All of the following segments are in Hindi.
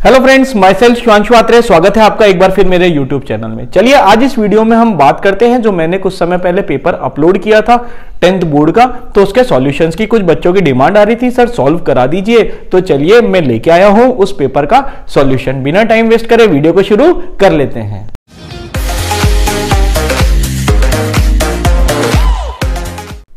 Hello friends, my self Shivanshu Atre, स्वागत है आपका एक बार फिर मेरे यूट्यूब चैनल में। चलिए आज इस वीडियो में हम बात करते हैं जो मैंने कुछ समय पहले पेपर अपलोड किया था 10th बोर्ड का, तो उसके सॉल्यूशंस की कुछ बच्चों की डिमांड आ रही थी, सर सॉल्व करा दीजिए। तो चलिए मैं लेके आया हूं उस पेपर का सॉल्यूशन। बिना टाइम वेस्ट करे वीडियो को शुरू कर लेते हैं।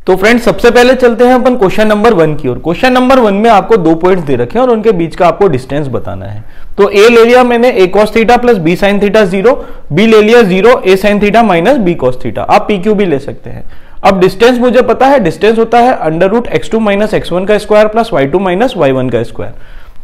तो फ्रेंड्स सबसे पहले चलते हैं अपन क्वेश्चन नंबर 1 की ओर। क्वेश्चन नंबर 1 में आपको 2 पॉइंट्स दे रखे हैं और उनके बीच का आपको डिस्टेंस बताना है। तो ए ले लिया मैंने a cos theta plus b sin theta 0, b ले लिया 0 a sin theta minus b cos theta. आप pq भी ले सकते हैं। अब डिस्टेंस मुझे पता है, डिस्टेंस होता है under root x2 minus x1 का square plus y2 minus y1 का स्क्वायर।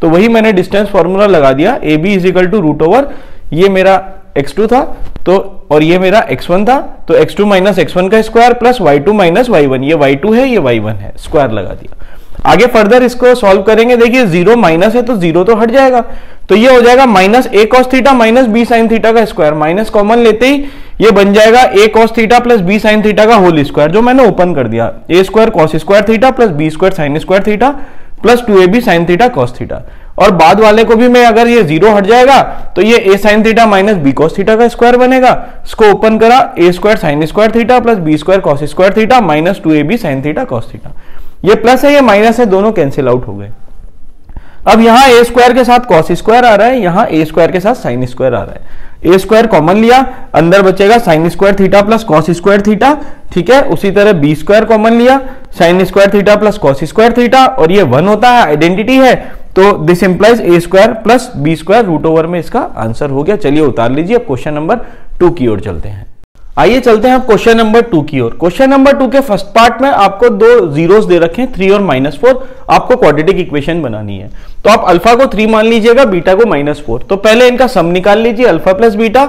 तो वही मैंने डिस्टेंस फॉर्मूला लगा दिया, A B is equal to root over, ये मेरा x2 था तो और ये मेरा x1 था, तो x2 माइनस x1 का square plus y2 minus y1, ये y2 है ये y1 है, स्क्वायर लगा दिया। आगे फर्दर इसको सॉल्व करेंगे, देखिए 0 माइनस है तो 0 तो हट जाएगा, तो ये हो जाएगा minus a cos theta minus b sin theta का स्क्वायर। माइनस कॉमन लेते ही ये बन जाएगा a cos theta plus b sin theta का होल स्क्वायर, जो मैंने ओपन कर दिया, a square cos square theta plus b square sin square theta plus 2ab sin theta cos theta. और बाद वाले को भी मैं अगर ये 0 हट जाएगा तो ये a sin theta minus b cos theta का स्क्वायर बनेगा। इसको ओपन करा, a square sin square theta plus b square cos square theta minus 2ab sin theta cos theta. ये प्लस है ये माइनस है, दोनों कैंसिल आउट हो गए। अब यहाँ a स्क्वायर के साथ cos स्क्वायर आ रहा है, यहाँ a स्क्वायर के साथ sin स्क्वायर आ रहा है। a स्क्वायर कॉमन लिया, अंदर बचेगा sin square theta plus cos square theta, ठीक है। उसी तरह b स्क्वायर कॉमन लिया, sin square theta plus cos square theta, और ये 1 होता है, आइडेंटिटी है, तो this implies a square plus b square root over में इसका आंसर हो गया। चलिए उतार लीजिए। अब क्वेश्चन नंबर 2 की ओर चलते हैं। आइए चलते हैं अब क्वेश्चन नंबर 2 की ओर। क्वेश्चन नंबर 2 के फर्स्ट पार्ट में आपको 2 जीरोस दे रखे हैं, 3 और -4। आपको क्वाड्रेटिक इक्वेशन बनानी है, तो आप अल्फा को 3 मान लीजिएगा, बीटा को -4। तो पहले इनका सम निकाल लीजिए, अल्फा प्लस बीटा,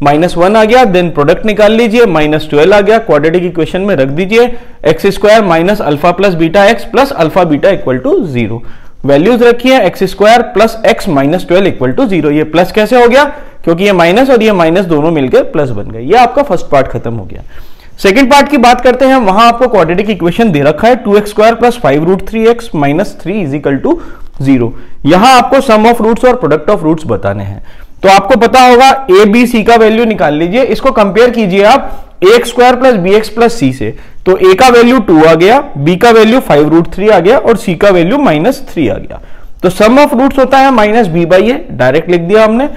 -1 आ गया, देन प्रोडक्ट निकाल लीजिए, -12 आ गया, क्वाड्रेटिक इक्वेशन में रख दीजिए, x square minus alpha plus beta x plus alpha beta equal to 0। Values रखी है, x square plus x minus 12 equal to 0। ये प्लस कैसे हो गया? क्योंकि ये माइनस और ये माइनस दोनों मिलकर प्लस बन गए। ये आपका फर्स्ट पार्ट खत्म हो गया। सेकंड पार्ट की बात करते हैं। वहां आपको क्वाड्रेटिक इक्वेशन दे रखा है 2x square plus 5 root 3x minus 3 is equal to 0। यहां आपको सम ऑफ रूट्स और प्रोडक्ट ऑफ रूट्स बताने हैं। तो आपको पता होगा a b c का वैल्यू निकाल लीजिए। इसको कंपेयर कीजिए आप ax square plus bx plus c से। तो a का वैल्यू 2 आ गया, b का वैल्यू 5 रूट 3 आ गया और c का वैल्यू -3 आ गया। तो सम ऑफ रूट्स होता है minus b by A, direct लिख दिया हमने।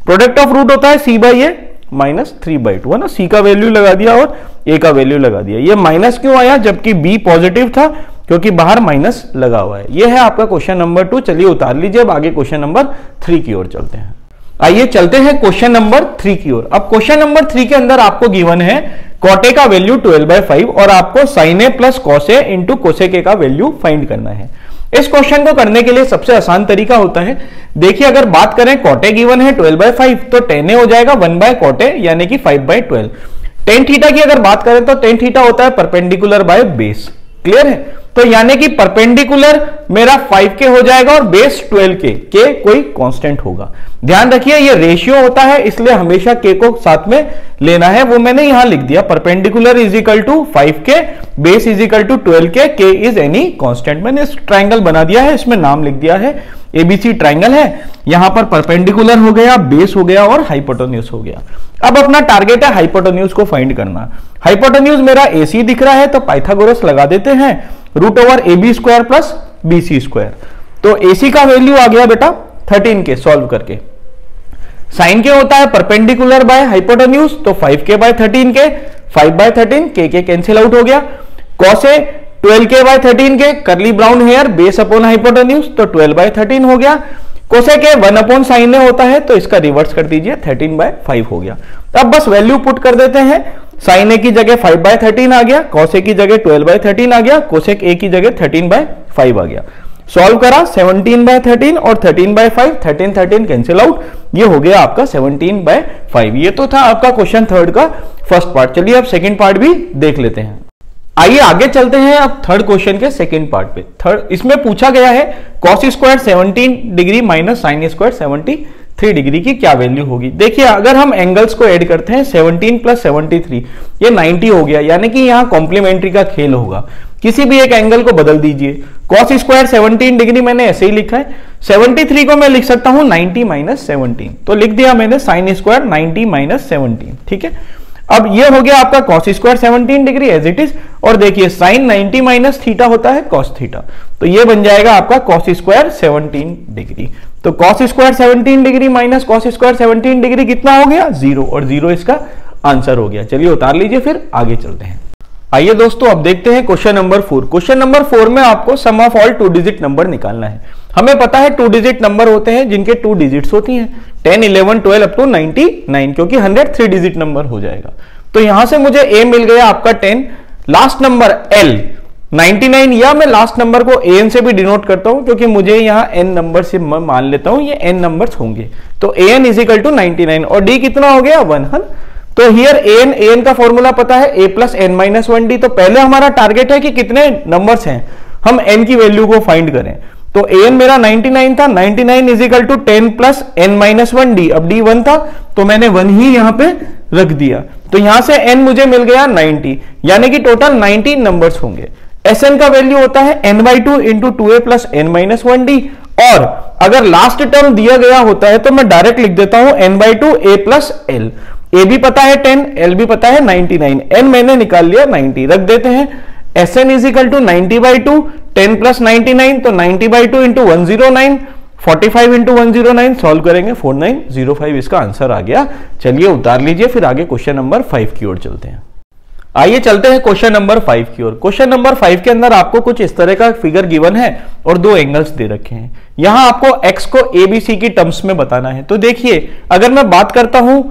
प्रोडक्ट ऑफ रूट होता है c बाई ए माइनस 3/2, है ना। c का वैल्यू लगा दिया और a का वैल्यू लगा दिया। ये माइनस क्यों आया जबकि b पॉजिटिव था? क्योंकि बाहर माइनस लगा हुआ है। ये है आपका क्वेश्चन नंबर 2। चलिए उतार लीजिए। अब आगे क्वेश्चन नंबर 3 की ओर चलते हैं। आइए चलते हैं क्वेश्चन नंबर 3 की ओर। अब क्वेश्चन नंबर 3 के अंदर आपको गिवन है कॉट ए का वैल्यू 12/5 और आपको sine A plus cos A into cosec A का वैल्यू फाइंड करना है। इस क्वेश्चन को करने के लिए सबसे आसान तरीका होता है, देखिए अगर बात करें कॉट ए गिवन है 12/5 तो tan ए हो जाएगा 1/cot ए यानी कि 5/12। tan थीटा की अगर बात करें तो tan थीटा होता है परपेंडिकुलर बाय बेस। क्लियर है? तो यानी कि परपेंडिकुलर मेरा 5k हो जाएगा और बेस 12k, के कोई कांस्टेंट होगा। ध्यान रखिए ये रेशियो होता है, इसलिए हमेशा k को साथ में लेना है। वो मैंने यहां लिख दिया, perpendicular is equal to 5k, base is equal to 12k, k is any constant. मैंने इस ट्राइंगल बना दिया है, इसमें नाम लिख दिया है एबीसी ट्राइंगल है। यहां पर परपेंडिकुलर हो गया, बेस हो गया और हाइपोटेन्यूज हो गया। अब अपना टारगेट है हाइपोटेन्यूज को फाइंड करना। हाइपोटेन्यूज मेरा AC दिख रहा है तो पाइथागोरस लगा देते हैं, root over AB square plus BC square. तो AC का वैल्यू आ गया बेटा 13k सॉल्व करके। साइन के होता है परपेंडिकुलर बाय हाइपोटेन्यूज, तो 5k bye 13k, 5/13, k cancel out हो गया। Cos A 12k by 13k, curly brown hair, base upon hypotenuse, तो 12/13 हो गया। Cosec A 1 upon sine A होता है तो इसका रिवर्स कर दीजिए, 13/5 हो गया। अब बस वैल्यू पुट कर देते हैं। साइन ए की जगह 5/13 आ गया, कॉस ए की जगह 12/13 आ गया, कोसेक ए की जगह 13/5 आ गया। सॉल्व करा 17/13 और 13/5, 13 कैंसिल आउट, ये हो गया आपका 17/5। ये तो था आपका क्वेश्चन 3 का फर्स्ट पार्ट। चलिए अब सेकंड पार्ट भी देख लेते हैं। आइए आगे चलते हैं अब थर्ड क्वेश्चन के सेकंड पार्ट पे। थर्ड इसमें पूछा गया है cos square 17 degree minus sine square 73 degree की क्या वैल्यू होगी। देखिए अगर हम एंगल्स को ऐड करते हैं 17 प्लस 73 ये 90 हो गया, यानी कि यहाँ कॉम्प्लीमेंट्री का खेल होगा। किसी भी एक एंगल को बदल दीजिए। कॉस स्क्वायर 17 डिग्री मैंने ऐसे ही लिखा है, 73 को मैं लिख सकता हूं 90 माइनस 17, तो लिख दिया मैंने साइन स्क्वायर 90 माइनस 17, ठीक है। अब ये हो गया आपका cos square 17 degree as it is, और देखिए साइन 90 माइनस थीटा होता है कॉस थीटा, तो ये बन जाएगा आपका कॉस स्क्वायर 17 डिग्री। तो cos square 17 degree minus cos square 17 degree कितना हो गया? 0, और 0 इसका आंसर हो गया। चलिए उतार लीजिए, फिर आगे चलते हैं। आइए दोस्तों अब देखते हैं क्वेश्चन नंबर 4। क्वेश्चन नंबर 4 में आपको sum of all 2 digit number निकालना है। हमें पता है 2 डिजिट नंबर होते हैं जिनके 2 डिजिट्स होती हैं, 10, 11, 12 अप टू 99, क्योंकि 100 3 डिजिट नंबर हो जाएगा। तो यहां से मुझे a मिल गया आपका 10, लास्ट नंबर l 99, या मैं लास्ट नंबर को an से भी डिनोट करता हूं क्योंकि मुझे यहां n नंबर से मान लेता हूं ये n नंबर्स होंगे। तो an इज इक्वल टू 99, और d कितना हो गया? 1, है। तो हियर an का फॉर्मूला पता है a plus n minus 1d। तो पहले हमारा टारगेट है कि कितने नंबर्स हैं, हम n की वैल्यू को फाइंड करें। तो an मेरा 99 था, 99 is equal to 10 plus n minus 1d। अब d 1 था तो मैंने 1 ही यहां पे रख दिया, तो यहां से n मुझे मिल गया 90, यानी कि टोटल 19 नंबर्स होंगे। Sn का वैल्यू होता है n/2 into 2a plus n minus 1d, और अगर लास्ट टर्म दिया गया होता है तो मैं डायरेक्ट लिख देता हूं n/2 a plus l। a भी पता है 10, l भी पता है 99, n मैंने निकाल लिया 90, रख देते हैं। Sn is equal to 90/2, 10 plus 99, तो 90/2 इंटू 109, 45 इंटू 109, सॉल्व करेंगे 4905, इसका आंसर आ गया। चलिए उतार लीजिए, फिर आगे क्वेश्चन नंबर 5 की ओर चलते हैं। आइए चलते हैं क्वेश्चन नंबर 5 की ओर। क्वेश्चन नंबर 5 के अंदर आपको कुछ इस तरह का फिगर गिवन है और 2 एंगल्स दे रखे हैं। यहां आपको x को ABC की टर्म्स में बताना है। तो देखिए, अगर मैं बात करता हूं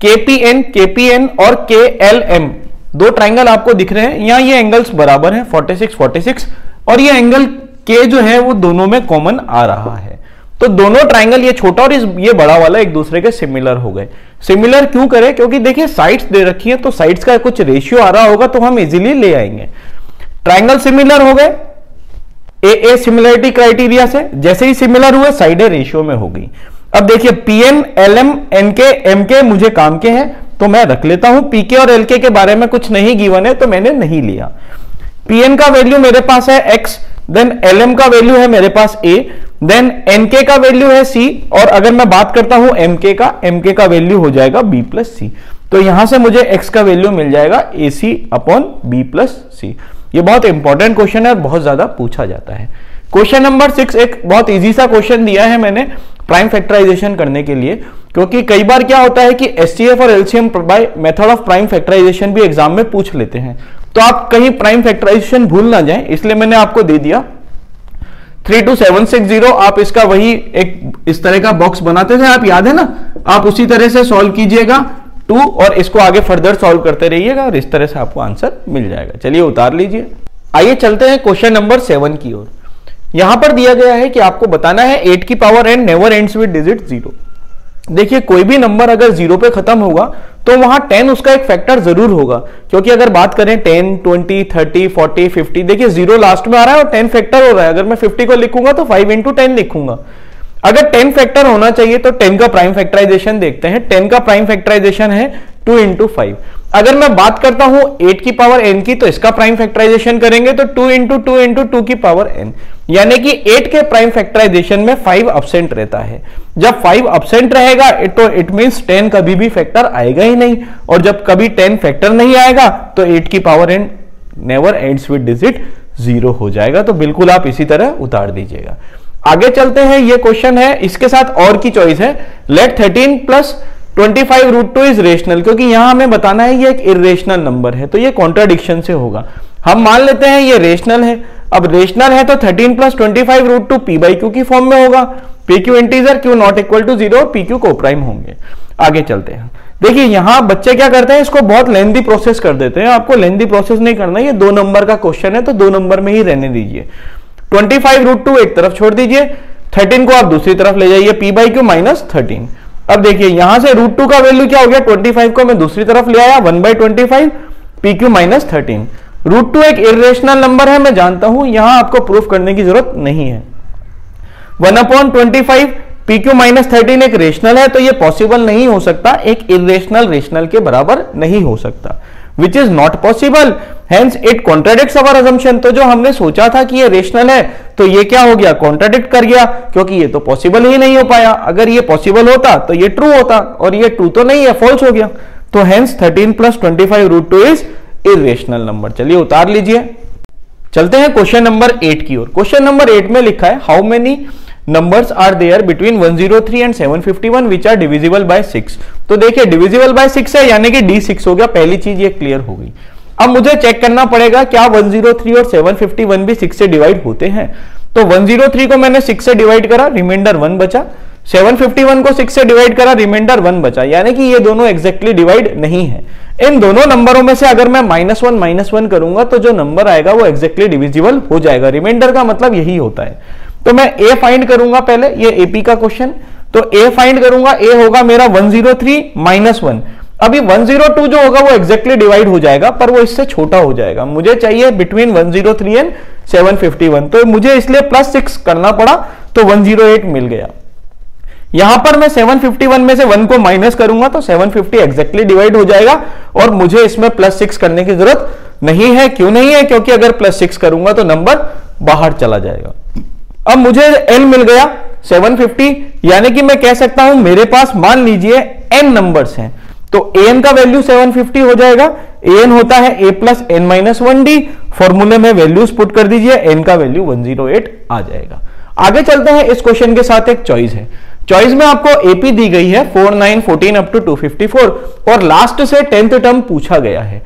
KPN और KLM, 2 ट्राइंगल आपको दिख रहे हैं। यहां ये एंगल्स बराबर हैं 46, 46, और ये एंगल K जो है वो दोनों में कॉमन आ रहा है। तो दोनों ट्राइंगल, ये छोटा और ये बड़ा वाला, एक दूसरे के सिमिलर हो गए। सिमिलर क्यों करें? क्योंकि देखिए साइड्स दे रखी है, तो साइड्स का कुछ रेशियो आ रहा होगा तो हम इजीली ले आएंगे। ट्राइंगल सिमिलर हो गए ए सिमिलरिटी क्राइटेरिया से, जैसे ही सिमिलर हुए साइडें रेशियो में हो गई। अब देखिए PN, LM, NK, MK मुझे काम के हैं तो मैं रख लेता हूं। PK और LK के बारे में कुछ नहीं गिवन है तो मैंने नहीं लिया। PN का वैल्यू मेरे पास है x, देन LM का वैल्यू है मेरे पास a, देन NK का वैल्यू है c, और अगर मैं बात करता हूं MK का वैल्यू हो जाएगा b प्लस सी। तो यहां से मुझे x का वैल्यू मिल जाएगा AC अपॉन b प्लस सी। ये बहुत इंपॉर्टेंट क्वेश्चन है और बहुत ज्यादा पूछा जाता है। क्वेश्चन नंबर 6 एक बहुत इजी सा क्वेश्चन दिया है मैंने प्राइम फैक्टराइजेशन करने के लिए, क्योंकि कई बार क्या होता है कि SCF और LCM by method of prime factorization भी एग्जाम में पूछ लेते हैं, तो आप कहीं प्राइम फैक्टराइजेशन भूल ना जाएं, इसलिए मैंने आपको दे दिया 32760। आप इसका वही एक इस तरह का बॉक्स बनाते थे, आप याद है ना, आप उसी तरह से सॉल्व कीजिएगा 2, और इसको आगे फर्दर सॉल्व करते रहिएगा और इस तरह से आपको आंसर मिल जाएगा। चलिए उतार लीजिए। आइए चलते हैं क्वेश्चन नंबर 7 की ओर। यहां पर दिया गया है कि आपको बताना है 8 की power n never ends with digit 0। देखिए कोई भी नंबर अगर 0 पे खत्म होगा तो वहां 10 उसका एक फैक्टर जरूर होगा, क्योंकि अगर बात करें 10, 20, 30, 40, 50, देखिए 0 लास्ट में आ रहा है और 10 फैक्टर हो रहा है। अगर मैं 50 को लिखूंगा तो 5 इंटू 10 लिखूंगा। अगर 10 फैक्टर होना चाहिए तो 10 का प्राइम फैक्टराइजेशन देखते हैं। 10 का प्राइम फैक्टराइजेशन है 2 इंटू 5। अगर मैं बात करता हूं 8 की पावर n की, तो इसका प्राइम फैक्टराइजेशन करेंगे तो 2 इंटू 2 इंटू 2 की पावर n, यानी कि 8 के प्राइम फैक्टराइजेशन में 5 अब्सेंट रहता है। जब 5 अब्सेंट रहेगा तो इट मींस 10 कभी भी फैक्टर आएगा ही नहीं, और जब कभी 10 फैक्टर नहीं आएगा तो 8 की power n never ends with digit 0 हो जाएगा। तो बिल्कुल आप इसी तरह उतार दीजिएगा। आगे चलते हैं। ये क्वेश्चन है, इसके साथ और की चॉइस है, let 13 plus 25 root 2 is rational, क्योंकि यहां हमें बताना है ये एक इरेशनल नंबर है, तो ये कॉन्ट्राडिक्शन से होगा। हम मान लेते हैं ये रेशनल है। अब रेशनल है तो 13 plus 25 root 2 p by q की फॉर्म में होगा। P q integer, q not equal to 0, p q को प्राइम होंगे। आगे चलते हैं। देखिए यहां बच्चे क्या करते हैं, इसको बहुत लेंथी प्रोसेस कर देते हैं। आपको लेंथी प्रोसेस नहीं करना, ये 2 नंबर का क्वेश्चन है तो 2 नंबर में ही रहने दीजिए। 25 रूट 2 एक तरफ छोड़ दीजिए, 13 को आप दूसरी तरफ ले जाइए, p बाई क्यू माइनस 13। अब देखिए यहां से रूट 2 का वैल्यू क्या हो गया, 25 को मैं दूसरी तरफ ले आया, 1/25 पी क्यू माइनस 13। रूट 2 एक इरेशनल नंबर है, मैं जानता हूं, यहां आपको प्रूफ करने की जरूरत नहीं है। 1/25 पी क्यू माइनस 13 एक रेशनल है, तो ये पॉसिबल नहीं हो सकता, एक इरेशनल रेशनल के बराबर नहीं हो सकता। Which is not possible, hence it contradicts our assumption. तो जो हमने सोचा था कि ये रेशनल है तो ये क्या हो गया, कॉन्ट्राडिक्ट कर गया, क्योंकि ये तो पॉसिबल ही नहीं हो पाया। अगर ये पॉसिबल होता तो ये ट्रू होता, और ये ट्रू तो नहीं है, फॉल्स हो गया। तो हेंस 13 + 25√2 इज इरेशनल नंबर। चलिए उतार लीजिए। चलते हैं क्वेश्चन नंबर 8 की ओर। क्वेश्चन नंबर 8 में लिखा है how many numbers are there between 103 and 751 which are divisible by 6। तो देखिए डिविजिबल बाय 6 है, यानी कि D6 हो गया। पहली चीज ये क्लियर हो गई। अब मुझे चेक करना पड़ेगा क्या 103 और 751 भी 6 से डिवाइड होते हैं। तो 103 को मैंने 6 से डिवाइड करा, रिमाइंडर 1 बचा। 751 को 6 से डिवाइड करा, रिमाइंडर 1 बचा, यानी कि ये दोनों एग्जैक्टली डिवाइड नहीं है। इन दोनों नंबरों में से अगर मैं -1 करूंगा तो जो नंबर आएगा वो एग्जैक्टली डिविजिबल हो जाएगा। रिमाइंडर का मतलब यही होता है। तो मैं ए फाइंड करूंगा पहले, ये एपी का क्वेश्चन। तो ए फाइंड करूंगा, ए होगा मेरा 103 - 1। अभी 102 जो होगा वो एग्जैक्टली डिवाइड हो जाएगा, पर वो इससे छोटा हो जाएगा। मुझे चाहिए बिटवीन 103 एंड 751, तो मुझे इसलिए +6 करना पड़ा, तो 108 मिल गया। यहां पर मैं 751 में से 1 को माइनस करूंगा तो 750 एग्जैक्टली डिवाइड हो जाएगा, और मुझे इसमें +6 करने की जरूरत नहीं है। क्यों नहीं है? क्योंकि अगर +6 करूंगा तो नंबर बाहर चला जाएगा। अब मुझे n मिल गया 750, यानी कि मैं कह सकता हूं मेरे पास मान लीजिए n नंबर्स हैं, तो an का वैल्यू 750 हो जाएगा। an होता है a + n - 1d। फॉर्मूले में वैल्यूज पुट कर दीजिए, n का वैल्यू 108 आ जाएगा। आगे चलते हैं। इस क्वेश्चन के साथ एक चॉइस है। चॉइस में आपको एपी दी गई है 4, 9, 14 अप टू 254, और लास्ट से 10th टर्म पूछा गया है।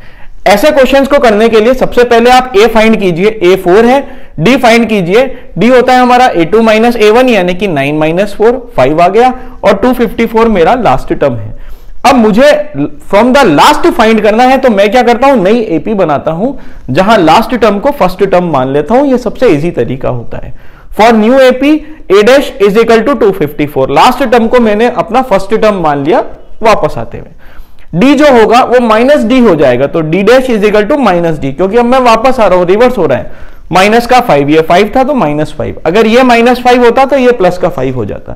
ऐसे क्वेश्चंस को करने के लिए सबसे पहले आप ए फाइंड कीजिए, ए 4 है। डी फाइंड कीजिए, डी होता है हमारा a2 - a1, यानी कि 9 - 4, 5 आ गया, और 254 मेरा लास्ट टर्म है। अब मुझे फ्रॉम द लास्ट फाइंड करना है, तो मैं क्या करता हूं, नई एपी बनाता हूं, जहां लास्ट टर्म को फर्स्ट टर्म मान लेता हूं। यह सबसे इजी तरीका होता है। For new AP a' is equal to 254, last term को मैंने अपना फर्स्ट टर्म मान लिया वापस आते हुए। d जो होगा वो -d हो जाएगा, तो d' is equal to -d, क्योंकि अब मैं वापस आ रहा हूं, रिवर्स हो रहा है। माइनस का 5, ये 5 था तो -5, अगर ये -5 होता तो ये प्लस का 5 हो जाता।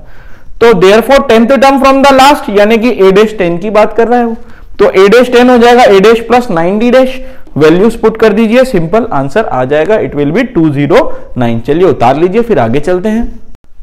तो therefore 10th term from the last, यानी कि a' 10 की बात कर रहा है वो, तो a' 10 हो जाएगा, a' + 9d'। वैल्यूज पुट कर दीजिए, सिंपल आंसर आ जाएगा, इट विल बी 209। चलिए उतार लीजिए, फिर आगे चलते हैं।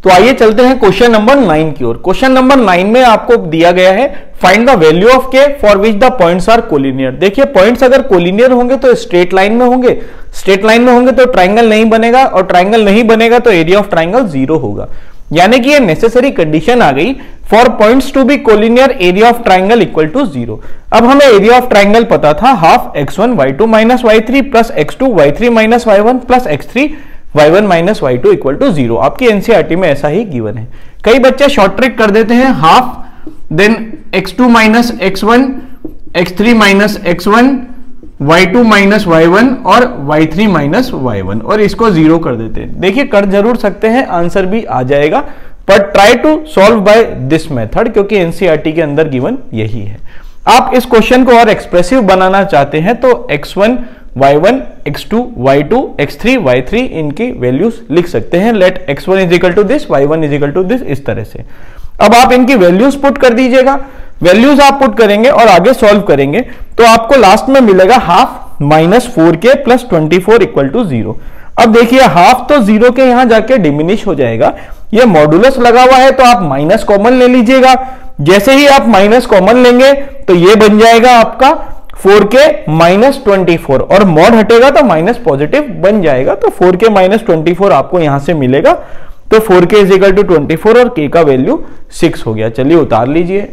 तो आइए चलते हैं क्वेश्चन नंबर 9 की ओर। क्वेश्चन नंबर 9 में आपको दिया गया है find the value of k for which the points are collinear. देखिए पॉइंट्स अगर कोलिनियर होंगे तो स्ट्रेट लाइन में होंगे, स्ट्रेट लाइन में होंगे तो ट्राइंगल नहीं बनेगा, और ट्राइंगल नहीं बनेगा तो एरिया ऑफ ट्राइंगल 0 होगा। यानी कि ये नेसेसरी कंडीशन आ गई for points to be collinear, area of triangle equal to 0। अब हमें एरिया ऑफ ट्राइंगल पता था half x1 y2 - y3 plus x2 y3 - y1 plus x3 y1 - y2 equal to 0। आपकी एनसीईआरटी में ऐसा ही गिवन है। कई बच्चे शॉर्ट ट्रिक कर देते हैं, half then x2 - x1 x3 - x1 y2 - y1 और y3 - y1, और इसको 0 कर देते हैं। देखिए कर जरूर सकते हैं, आंसर भी आ जाएगा, पर try to solve by this method, क्योंकि एनसीईआरटी के अंदर गिवन यही है। आप इस क्वेश्चन को और एक्सप्रेसिव बनाना चाहते हैं तो x1 y1 x2 y2 x3 y3 इनकी वैल्यूज लिख सकते हैं। Let x1 is equal to this, y1 is equal to this, इस तरह से। अब आप इनकी वैल्यूज पुट कर दीजिएगा। वैल्यूज आप पुट करेंगे और आगे सॉल्व करेंगे तो आपको लास्ट में मिलेगा हाफ -4k + 24 इक्वल टू 0। अब देखिए हाफ तो 0 के यहां जाके डिमिनिश हो जाएगा, ये मॉडुलस लगा हुआ है तो आप माइनस कॉमन ले लीजिएगा। जैसे ही आप माइनस कॉमन लेंगे तो ये बन जाएगा आपका 4k - 24, और मॉड हटेगा तो माइनस पॉजिटिव बन जाएगा, तो 4k - 24 आपको यहां से मिलेगा। तो 4k इज इक्वल टू 24 और k का वैल्यू 6 हो गया। चलिए उतार लीजिए।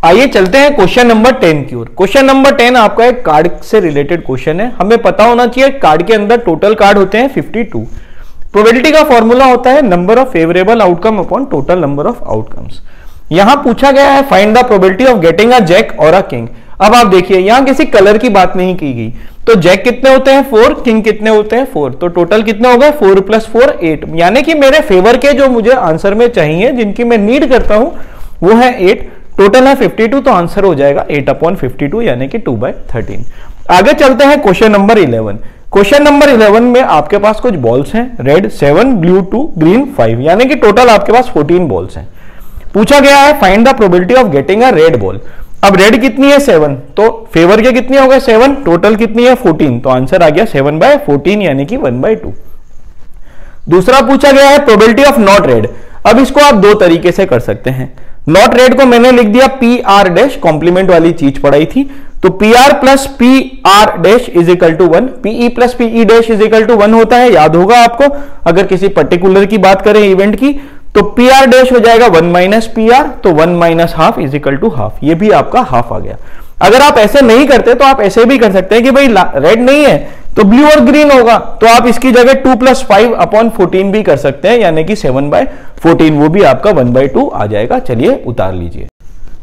आइए चलते हैं क्वेश्चन नंबर 10 की ओर। क्वेश्चन नंबर 10 आपका एक कार्ड से रिलेटेड क्वेश्चन है। हमें पता होना चाहिए कार्ड के अंदर टोटल कार्ड होते हैं 52। प्रोबेबिलिटी का फॉर्मूला होता है number of favourable outcome upon total number of outcomes. यहां पूछा गया है find the probability of getting a jack और अ किंग। अब आप देखिए यहां किसी कलर की बात नहीं की गई, तो जैक कितने होते हैं 4, किंग कितने होते हैं 4, तो टोटल कितने हो गए 4 + 4 8। यानी कि मेरे फेवर के जो मुझे आंसर में चाहिए, जिनकी मैं नीड करता हूं, वो है 8। टोटल है 52, तो आंसर हो जाएगा 8/52, यानी कि 2/13। आगे चलते हैं क्वेश्चन नंबर 11। क्वेश्चन नंबर 11 में आपके पास कुछ बॉल्स हैं, रेड 7, ब्लू 2, ग्रीन 5, यानी कि टोटल आपके पास 14 बॉल्स हैं। पूछा गया है find the probability of getting a red ball. अब रेड कितनी है 7, तो फेवर के कितनी हो गए 7, टोटल कितनी है 14, तो आंसर आ गया 7/14 यानी कि 1/2। दूसरा पूछा गया है प्रोबेबिलिटी ऑफ नॉट रेड। अब इसको आप दो तरीके से कर सकते हैं। नॉट रेड को मैंने लिख दिया पी आर डैश, कॉम्प्लीमेंट वाली चीज पढ़ाई थी, तो P R plus P R dash is equal to 1, P E plus P E dash is equal to 1 होता है, याद होगा आपको। अगर किसी पर्टिकुलर की बात करें इवेंट की, तो पी आर डैश हो जाएगा 1 माइनस पी आर, तो 1 minus half is equal to half, ये भी आपका हाफ आ गया। अगर आप ऐसे नहीं करते तो आप ऐसे भी कर सकते हैं कि भाई रेड नहीं है तो ब्लू और ग्रीन होगा, तो आप इसकी जगह 2 + 5/14 भी कर सकते हैं, यानी कि 7/14, वो भी आपका 1/2 आ जाएगा। चलिए उतार लीजिए।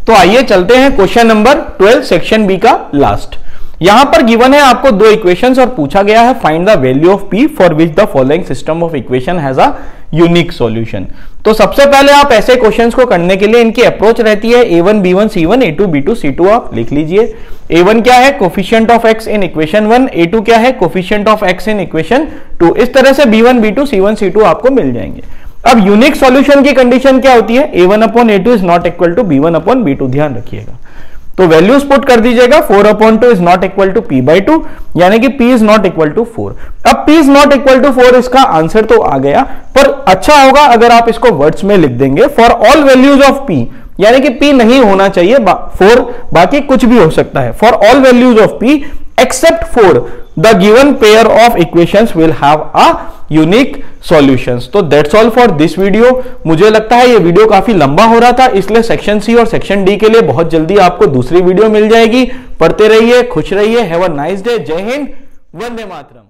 तो आइए चलते हैं क्वेश्चन नंबर 12 सेक्शन बी का लास्ट। यहां पर गिवन है आपको दो इक्वेशंस और पूछा गया है find the value of P for which the following system of equation has a unique solution. तो सबसे पहले आप ऐसे क्वेश्चंस को करने के लिए इनकी अप्रोच रहती है a1 b1 c1 a2 b2 c2, आप लिख लीजिए। a1 क्या है coefficient of x in equation 1, a2 क्या है coefficient of x in equation 2। इस तरह से b1 b2 c1 c2 आपको मिल जाएंगे। अब यूनिक सॉल्यूशन की कंडीशन क्या होती है, a1/a2 is not equal to b1/b2, ध्यान रखिएगा। तो वैल्यूज पुट कर दीजिएगा, 4/2 is not equal to p/2, यानी कि p is not equal to 4। अब p is not equal to 4 इसका आंसर तो आ गया, पर अच्छा होगा अगर आप इसको वर्ड्स में लिख देंगे for all values of p, यानी कि p नहीं होना चाहिए 4, बाकी कुछ भी हो सकता है। For all values of p except 4 the given pair of equations will have a unique solutions। तो that's all for this video। मुझे लगता है ये वीडियो काफी लंबा हो रहा था, इसलिए सेक्शन सी और सेक्शन डी के लिए बहुत जल्दी आपको दूसरी वीडियो मिल जाएगी। पढ़ते रहिए, खुश रहिए, हैव अ नाइस डे, जय हिंद, वंदे मातरम।